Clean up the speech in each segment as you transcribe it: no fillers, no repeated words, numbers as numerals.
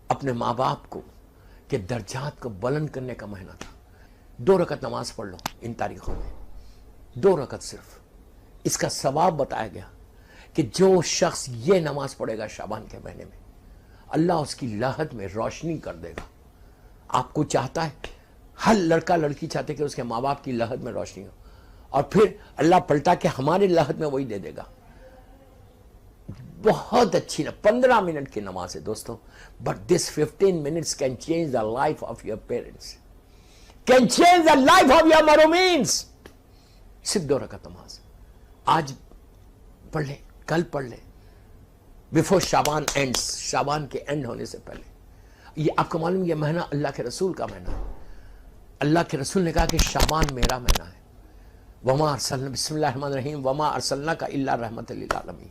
اپنے ماں باپ کو کہ درجات کو بلند کرنے کا مہینہ تھا. 2 رکعت نماز پڑھ لو ان تاریخوں میں, 2 رکعت صرف. اس کا ثواب بتایا گیا کہ جو شخص یہ نماز پڑھے گا شعبان کے مہینے میں, اللہ اس کی لاحت میں روشنی کر دے گا. آپ کو چاہتا ہے, ہر لڑکا لڑکی چاہتے کہ اس کے ماں باپ کی لاحت میں روشنی ہو, اور پھر اللہ پلٹا کہ ہماری لاحت میں وہی دے دے گا. بہت اچھی 15 منٹ کی نماز ہے دوستو, but this 15 minutes can change the life of your parents, can change the life of your مرحومینز. صرف 2 رکعت نماز آج پڑھ لیں, کل پڑھ لیں, بفور شعبان اینڈز, شعبان کے اینڈ ہونے سے پہلے. یہ آپ کو معلوم, یہ مہینہ اللہ کے رسول کا مہینہ ہے. اللہ کے رسول نے کہا کہ شعبان میرا مہینہ ہے. وما ارسلنا, بسم اللہ الرحمن الرحیم, وما ارسلناک الا رحمۃ للعالمین,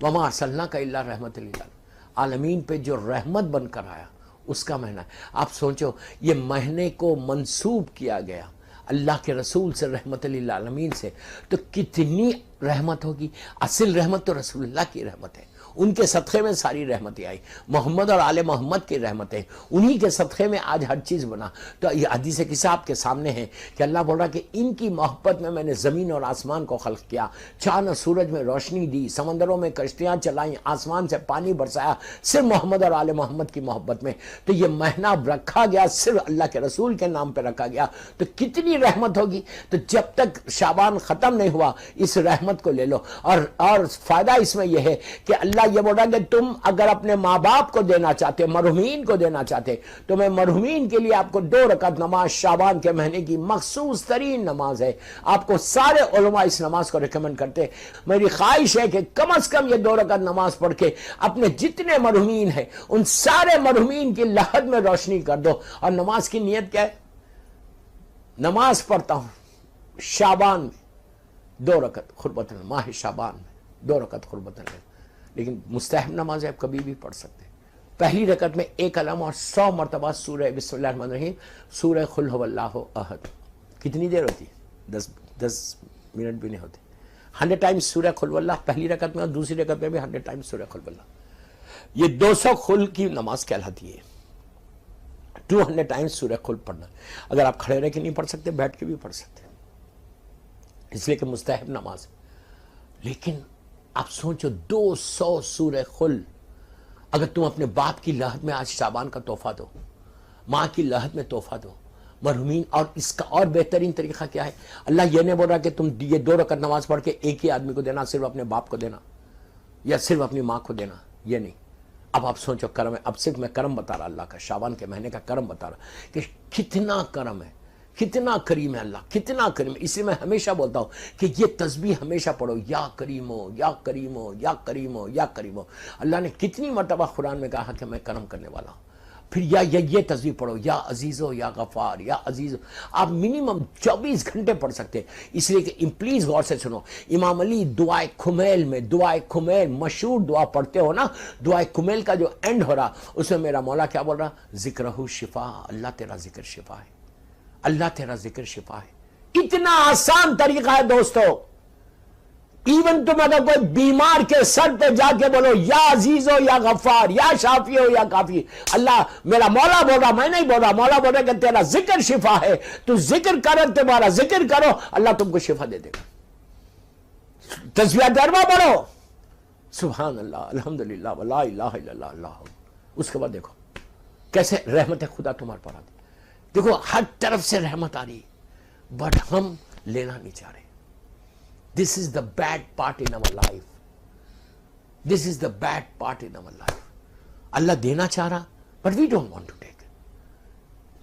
وما ارسلناک الا رحمۃ للعالمین پہ جو رحمت بن کر آیا اس کا مہینہ ہے. آپ سوچو, یہ مہینے کو منسوب کیا گیا اللہ کے رسول سے, رحمت للعالمین سے, تو کتنی رحمت ہوگی. اصل رحمت تو رسول اللہ کی رحمت ہے, ان کے صدقے میں ساری رحمتیں آئی. محمد اور آل محمد کی رحمتیں, انہی کے صدقے میں آج ہر چیز بنا. تو یہ حدیث قصہ آپ کے سامنے ہے کہ اللہ بول رہا کہ ان کی محبت میں نے زمین اور آسمان کو خلق کیا, چاند اور سورج میں روشنی دی, سمندروں میں کشتیاں چلائیں, آسمان سے پانی برسایا, صرف محمد اور آل محمد کی محبت میں. تو یہ مہینہ رکھا گیا, صرف اللہ کے رسول کے نام پہ رکھا گیا, تو کتنی رحمت ہوگی. تو جب تک شعبان ختم نہیں ہوا اس رحمت کو لے لو. اور فائدہ اس میں یہ ہے کہ اللہ یہ بول رہا کہ تم اگر اپنے ماں باپ کو دینا چاہتے, مرحومین کو دینا چاہتے, تو میں مرحومین کے لیے آپ کو 2 رکعت نماز شعبان کے مہینے کی مخصوص ترین نماز ہے. آپ کو سارے علماء اس نماز کو ریکمنڈ کرتے. میری خواہش ہے کہ کم از کم یہ 2 رکعت نماز پڑھ کے اپنے جتنے مرحومین ہیں ان سارے مرحومین کی لاحت میں روشنی کر دو. اور نماز کی نیت کیا ہے؟ نماز پڑھتا ہوں شعبان میں 2 رکعت قربت ماہ شعبان میں 2 رکعت قربت, لیکن مستحب نماز ہے, آپ کبھی بھی پڑھ سکتے ہیں. پہلی رکعت میں 1 کلمہ اور 100 مرتبہ سورہ بسم اللہ الرحمن الرحیم, سورہ قل ھو اللہ احد. کتنی دیر ہوتی ہے؟ 10 منٹ بھی نہیں ہوتے. 100 ٹائمز سورہ قل ھو اللہ پہلی رکعت میں, اور دوسری رکعت میں بھی 100 ٹائمز سورہ قل ھو اللہ. یہ 200 قل کی نماز کہلاتی ہے. 200 ٹائمز سورہ قل پڑھنا. اگر آپ کھڑے رہ کے نہیں پڑھ سکتے, بیٹھ کے بھی پڑھ سکتے, اس لیے کہ مستحب نماز. لیکن آپ سوچو 200 سورہ قل اگر تم اپنے باپ کی لاحت میں آج شعبان کا تحفہ دو, ماں کی لاحت میں تحفہ دو, مرحومین. اور اس کا اور بہترین طریقہ کیا ہے؟ اللہ یہ نہیں بول رہا کہ تم یہ 2 رکعت نماز پڑھ کے ایک ہی آدمی کو دینا, صرف اپنے باپ کو دینا یا صرف اپنی ماں کو دینا, یہ نہیں. اب آپ سوچو کرم ہے. اب صرف میں کرم بتا رہا, اللہ کا شعبان کے مہینے کا کرم بتا رہا کہ کتنا کرم ہے, کتنا کریم ہے اللہ, کتنا کریم ہے. اس لیے میں ہمیشہ بولتا ہوں کہ یہ تسبیح ہمیشہ پڑھو, یا کریم ہو, یا کریم ہو, یا کریم ہو, یا کریم ہو. اللہ نے کتنی مرتبہ قرآن میں کہا کہ میں کرم کرنے والا ہوں. پھر یہ تسبیح پڑھو, یا عزیز ہو, یا غفار, یا عزیز ہو. آپ منیمم 24 گھنٹے پڑھ سکتے ہیں. اس لیے کہ پلیز غور سے سنو, امام علی دعائے کمیل میں, دعائے کمیل مشہور دعا پڑھتے ہو نا, دعائے کمیل کا جو اینڈ ہو رہا اس میں میرا مولا کیا بول رہا؟ ذکرہ شفا, اللہ تیرا ذکر شفا ہے, اللہ تیرا ذکر شفا ہے. اتنا آسان طریقہ ہے دوستو. ایون تم اگر کوئی بیمار کے سر پہ جا کے بولو یا عزیز ہو, یا غفار, یا شافی ہو, یا کافی, اللہ میرا مولا بول رہا, میں نہیں بول رہا, مولا بول رہا کہ تیرا ذکر شفا ہے, تو ذکر کرو, تمہارا ذکر کرو, اللہ تم کو شفا دے دے گا. تسبیح دربہ پڑھو, سبحان اللہ, الحمدللہ, ولا الہ الا اللہ, اللہ. اس کے بعد دیکھو کیسے رحمت خدا تمہارے پر آتی. دیکھو ہر طرف سے رحمت آ رہی, بٹ ہم لینا نہیں چاہ رہے. This is the bad part in our life. This is the bad part in our life. اللہ دینا چاہ رہا, but we don't want to take it.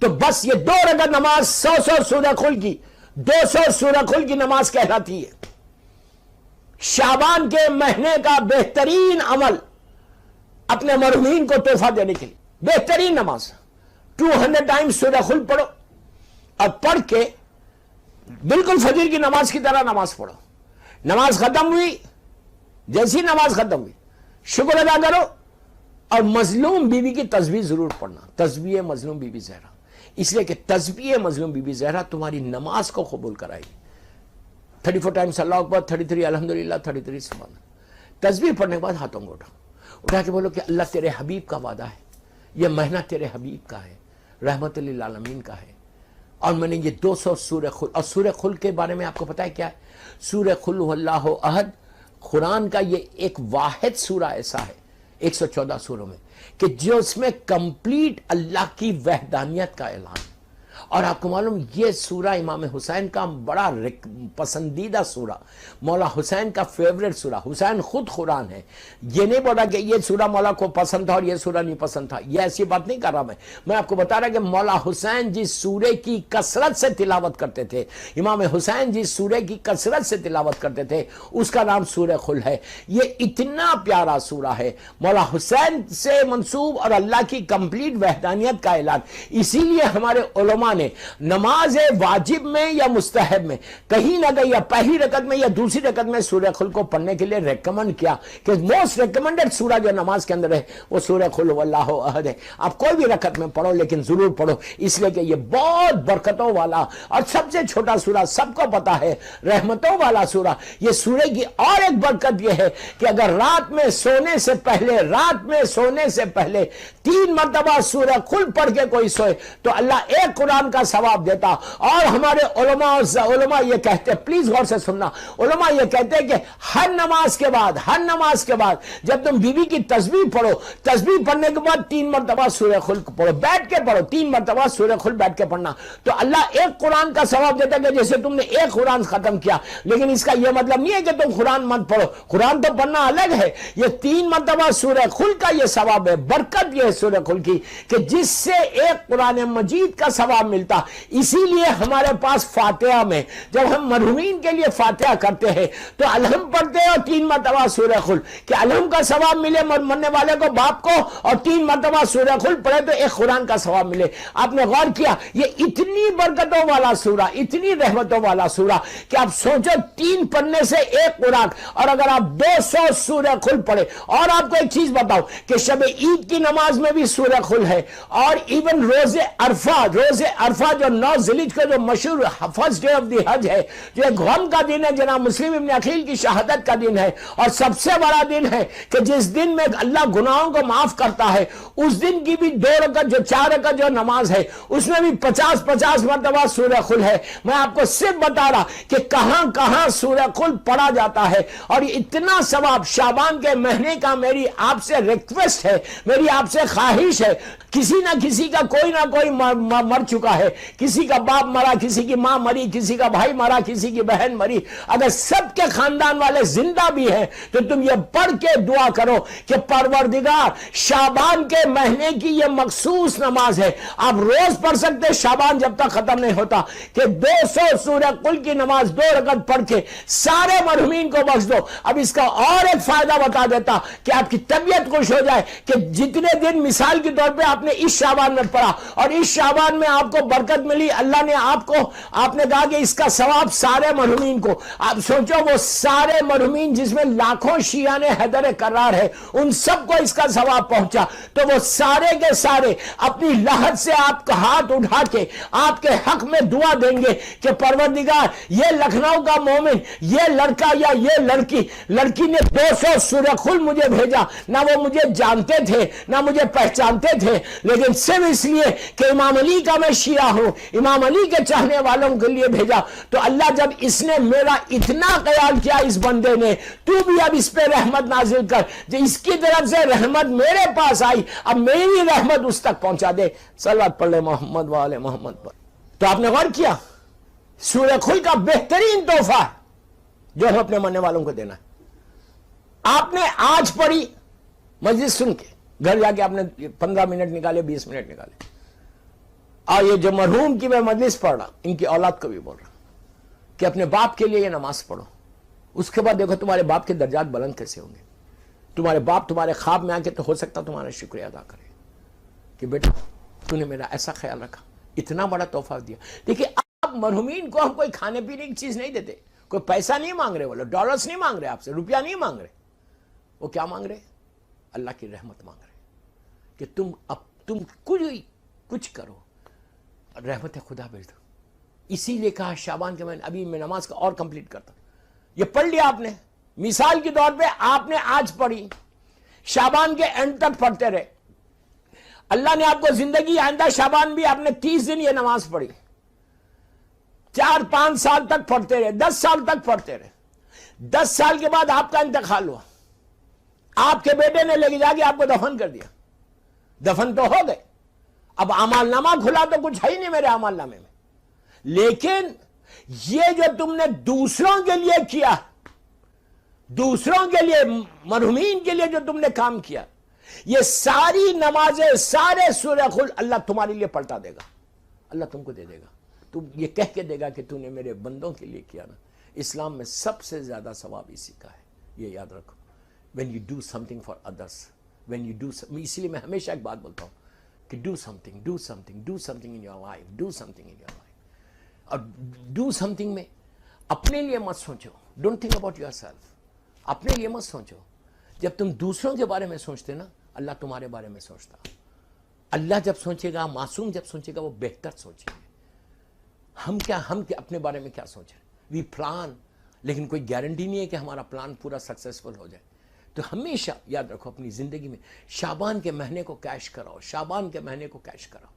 تو بس یہ 2 رکعت نماز 100 سورہ قل کی, 200 سورہ قل کی نماز کہلاتی ہے. شعبان کے مہینے کا بہترین عمل اپنے مرحومین کو تحفہ دینے کے لیے, بہترین نماز. 200 ٹائمز سورہ قل پڑھو, اور پڑھ کے بالکل فجر کی نماز کی طرح نماز پڑھو. نماز ختم ہوئی, جیسی نماز ختم ہوئی شکر ادا کرو, اور مظلوم بیوی کی تسبیح ضرور پڑھنا, تسبیح مظلوم بیوی زہرا. اس لیے کہ تسبیح مظلوم بیوی زہرا تمہاری نماز کو قبول کرائے گی. 34 ٹائمز اللہ اکبر, 33 الحمدللہ, 33 سبحان اللہ. تسبیح پڑھنے کے بعد ہاتھوں کو اٹھا کے بولو کہ اللہ تیرے حبیب کا وعدہ ہے یہ مہینہ تیرے حبیب کا ہے، رحمت للعالمین کا ہے. اور میں نے یہ 200 سورہ خل، اور سورہ خل کے بارے میں آپ کو پتا ہے کیا ہے؟ سورہ خل اللہ احد قرآن کا یہ ایک واحد سورہ ایسا ہے 114 سوروں میں کہ جو اس میں کمپلیٹ اللہ کی وحدانیت کا اعلان. اور آپ کو معلوم یہ سورہ امام حسین کا بڑا پسندیدہ سورہ، مولا حسین کا فیوریٹ سورہ. حسین خود قرآن ہے. یہ نہیں بولا کہ یہ سورہ مولا کو پسند تھا اور یہ سورہ نہیں پسند تھا، یہ ایسی بات نہیں کر رہا میں آپ کو بتا رہا کہ مولا حسین جس سورے کی کثرت سے تلاوت کرتے تھے، امام حسین جس سورے کی کثرت سے تلاوت کرتے تھے، اس کا نام سورہ خل ہے. یہ اتنا پیارا سورہ ہے، مولا حسین سے منسوب اور اللہ کی کمپلیٹ وحدانیت کا اعلان. اسی لیے ہمارے علماء نے نماز واجب میں یا مستحب میں کہیں نہ کہیں یا پہلی رکعت میں یا دوسری رکعت میں سورہ خل کو پڑھنے کے لیے ریکمنڈ کیا کہ موسٹ ریکمنڈڈ سورہ جو نماز کے اندر ہے وہ سورہ خل واللہ احد ہے. آپ کوئی بھی رکعت میں پڑھو لیکن ضرور پڑھو، اس لیے کہ یہ بہت برکتوں والا اور سب سے چھوٹا سورہ، سب کو پتا ہے رحمتوں والا سورہ. یہ سورہ کی اور ایک برکت یہ ہے کہ اگر رات میں سونے سے پہلے 3 مرتبہ سورہ خل پڑھ کے کوئی سوئے تو اللہ ایک قرآن کا ثواب دیتا. اور ہمارے علماء یہ کہتے ہیں، پلیز غور سے سننا، علماء یہ کہتے ہیں کہ ہر نماز کے بعد جب تم بیوی کی تسبیح پڑھو، تسبیح پڑھنے کے بعد 3 مرتبہ سورہ خل پڑھو، بیٹھ کے پڑھو، 3 مرتبہ سورہ خل بیٹھ کے پڑھنا، تو اللہ ایک قرآن کا ثواب دیتا ہے کہ جیسے تم نے ایک قرآن ختم کیا. لیکن اس کا یہ مطلب نہیں ہے کہ تم قرآن مت پڑھو، قرآن تو پڑھنا الگ ہے. یہ 3 مرتبہ سورہ خل کا یہ ثواب ہے. برکت یہ ہے سورہ خل کی کہ جس سے ایک قرآن مجید کا ثواب ملتا. اسی لیے ہمارے پاس فاتحہ میں جب ہم مرحومین کے لیے فاتحہ کرتے ہیں تو الحم پڑھتے ہیں اور 3 مرتبہ سورہ خل کہ الحم کا ثواب ملے مرنے والے کو، باپ کو، اور 3 مرتبہ سورہ خل پڑھے تو ایک قرآن کا ثواب ملے. آپ نے غور کیا یہ اتنی برکتوں والا سورہ، اتنی رحمتوں والا سورہ کہ آپ سوچو 3 پڑھنے سے ایک قرآن. اور اگر آپ 200 سورہ خل پڑھے، اور آپ کو ایک چیز بتاؤ کہ شب عید کی نماز میں بھی سورہ خل ہے، اور ایون روز عرفہ جو 9 ذوالحجہ کا جو مشہور فرسٹ ڈے آف دی حج ہے، جو ایک غم کا دن ہے، جناب مسلم ابن عقیل کی شہادت کا دن ہے، اور سب سے بڑا دن ہے کہ جس دن میں اللہ گناہوں کو معاف کرتا ہے. اس دن کی بھی 2 رکعت جو 4 رکعت جو نماز ہے اس میں بھی 50 مرتبہ سورہ خل ہے. میں آپ کو صرف بتا رہا کہ کہاں سورہ خل پڑھا جاتا ہے. اور اتنا ثواب شعبان کے مہینے کا میری آپ سے ریکویسٹ ہے، میری آپ سے خواہش ہے، کسی نہ کسی کا کوئی نہ کوئی مر چکا ہے، کسی کا باپ مرا، کسی کی ماں مری، کسی کا بھائی مرا، کسی کی بہن مری، اگر سب کے خاندان والے زندہ بھی ہیں تو تم یہ پڑھ کے دعا کرو کہ پروردگار شعبان کے مہینے کی یہ مخصوص نماز ہے، آپ روز پڑھ سکتے شعبان جب تک ختم نہیں ہوتا، کہ 200 سورہ قل کی نماز 2 رکعت پڑھ کے سارے مرحومین کو بخش دو. اب اس کا اور ایک فائدہ بتا دیتا کہ آپ کی طبیعت خوش ہو جائے کہ جتنے دن مثال کے طور پہ آپ نے اس شعبان میں پڑھا اور اس شعبان میں آپ کو برکت ملی، اللہ نے آپ نے کہا کہ اس کا ثواب سارے مرحومین کو. آپ سوچو وہ سارے مرحومین جس میں لاکھوں شیعان حیدر کرار ہے، ان سب کو اس کا ثواب پہنچا، تو وہ سارے کے سارے اپنی لحد سے آپ کا ہاتھ اٹھا کے آپ کے حق میں دعا دیں گے کہ پروردگار یہ لکھنؤ کا مومن، یہ لڑکا یا یہ لڑکی نے 200 سورہ خل مجھے بھیجا، نہ وہ مجھے جانتے تھے نہ مجھے پہچانتے تھے، لیکن صرف اس لیے کہ امام علی کا میں شیعہ ہوں، امام علی کے چاہنے والوں کے لیے بھیجا. تو اللہ جب اس نے میرا اتنا خیال کیا اس بندے نے، تو بھی اب اس پہ رحمت نازل کر، جو اس کی طرف سے رحمت میرے پاس آئی، اب میری رحمت اس تک پہنچا دے. صلوات پڑھ لے محمد وآل محمد پر. تو آپ نے غور کیا سورہ خل کا بہترین تحفہ ہے جو ہم اپنے مننے والوں کو دینا ہے. آپ نے آج پڑھی مجلس سن کے گھر جا کے آپ نے 15 منٹ نکالے، 20 منٹ نکالے، اور یہ جو مرحوم کی میں مجلس پڑھ رہا ان کی اولاد کو بھی بول رہا کہ اپنے باپ کے لیے یہ نماز پڑھو. اس کے بعد دیکھو تمہارے باپ کے درجات بلند کیسے ہوں گے. تمہارے باپ تمہارے خواب میں آ کے تو ہو سکتا تمہارا شکریہ ادا کرے کہ بیٹا تو نے میرا ایسا خیال رکھا، اتنا بڑا تحفہ دیا. دیکھیے اب مرحومین کو ہم کوئی کھانے پینے کی چیز نہیں دیتے، کوئی پیسہ نہیں مانگ رہے، وہ لوگ ڈالرز نہیں مانگ رہے آپ سے، روپیہ نہیں مانگ رہے. وہ کیا مانگ رہے؟ اللہ کی رحمت مانگ رہے کہ تم کچھ کرو، رحمت خدا بھیج دو. اسی لیے کہا شعبان کے مہینے، ابھی میں نماز کا اور کمپلیٹ کرتا. یہ پڑھ لیا آپ نے، مثال کے طور پہ آپ نے آج پڑھی، شعبان کے اینڈ تک پڑھتے رہے. اللہ نے آپ کو زندگی، آئندہ شعبان بھی آپ نے 30 دن یہ نماز پڑھی، 4-5 سال تک پڑھتے رہے، 10 سال تک پڑھتے رہے، 10 سال کے بعد آپ کا انتقال ہوا، آپ کے بیٹے نے لے کے جا کے آپ کو دفن کر دیا، دفن تو ہو گئے، اب اعمال نامہ کھلا تو کچھ ہے ہی نہیں میرے اعمال نامے میں، لیکن یہ جو تم نے دوسروں کے لیے کیا، دوسروں کے لیے، مرحومین کے لیے جو تم نے کام کیا، یہ ساری نمازیں، سارے سورہ خل اللہ تمہارے لیے پلٹا دے گا، اللہ تم کو دے دے گا، تم یہ کہہ کے دے گا کہ تو نے میرے بندوں کے لیے کیا نا۔ اسلام میں سب سے زیادہ ثواب اسی کا ہے، یہ یاد رکھو، when you do something for others, when you do اسی لیے میں ہمیشہ ایک بات بولتا ہوں کہ do something in your life, do something in your life، اور do something میں اپنے لیے مت سوچو، don't think about yourself، اپنے لیے مت سوچو، جب تم دوسروں کے بارے میں سوچتے نا، اللہ تمہارے بارے میں سوچتا، اللہ جب سوچے گا، معصوم جب سوچے گا، وہ بہتر سوچیں گے۔ ہم کیا اپنے بارے میں کیا سوچ رہے ہیں، وی پلان، لیکن کوئی گارنٹی نہیں ہے کہ ہمارا پلان پورا سکسیسفل ہو جائے۔ تو ہمیشہ یاد رکھو اپنی زندگی میں شعبان کے مہینے کو کیش کراؤ، شعبان کے مہینے کو کیش کراؤ۔